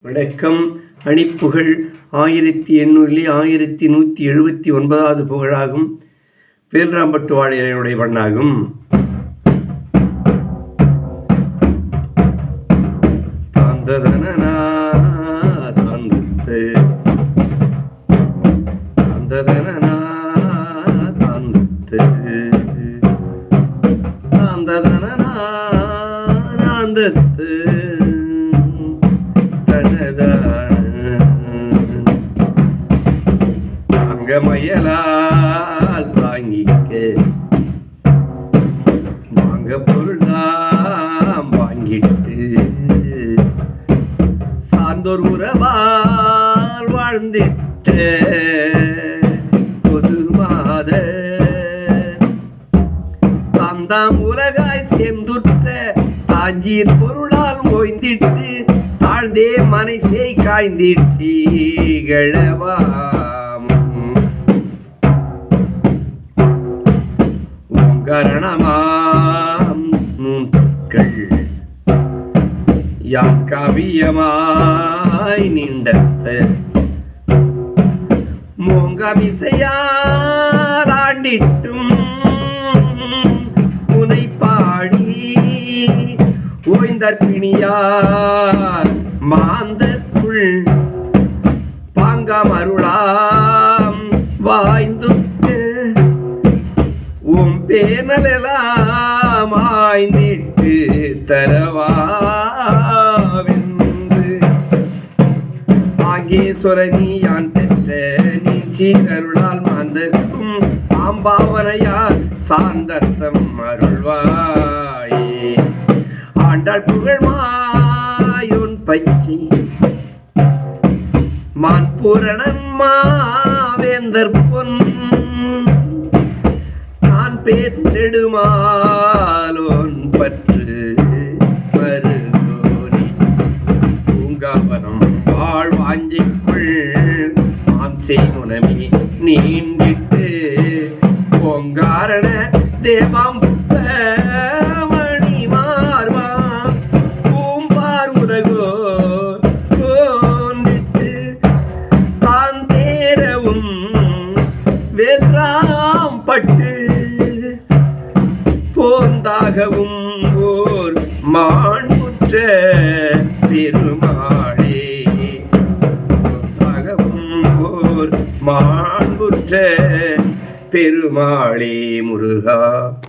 வணக்கம். அணிப்புகழ் 1879வது புகழாகும். வேல்ராம்பட்டு வாழையனுடைய பண்ணாகும். தாந்ததனனா தாந்தத்து தாந்ததனனா தாந்தத்து தாந்ததனனா தாந்தத்து மயலால் வாங்கிக்க வாங்க பொருளாம் வாங்கிட்டு சார்ந்தோர் உறவால் வாழ்ந்திட்ட பொது மாத தாந்தாம் உலகாய் சேர்ந்துற்ற தாஞ்சீர் பொருளால் ஓய்ந்திட்டு தாழ்ந்தே மனைசை காய்ந்திட்டு கரணமாம் நூல்கள் யாம் காவியமாய் நீண்டத்த மோங்கமிசையால் ஆண்டிட்டும் உனை பாடி ஓய்ந்தற்பிணியார் மாந்தற்குள் பாங்கமருளாம் வாய்ந்துட்டு பேனலெல்லாம் ஆய்ந்திட்டு தரவாவென்று ஆகேஸ்வரனி யான் பெற்ற நீச்சி கருளால் மாந்தர்க்கும் ஆம்பாவனையால் சார்ந்தர்த்தம் அருள்வாயே. ஆண்டாள் புகழ் மாயோன் பச்சை மான் பூரணன் மாவேந்தர் பொன் பேத்தெடுமாலோன் பற்று மருகோனி பூங்காவனம் வாழ்வாஞ்சைக்குள் மாம்சை முனமி நீண்டிட்டு பொங்காரண தேவாம் மணி மார்வா பூம்பார் உலகோ தோன்றிட்டு தான் தேரவும் வென்றாம் பட்டு போந்தாகவும் ஓர் மாண்புற்ற பெருமாளே ஓர் மாண்புற்ற பெருமாளே முருகா.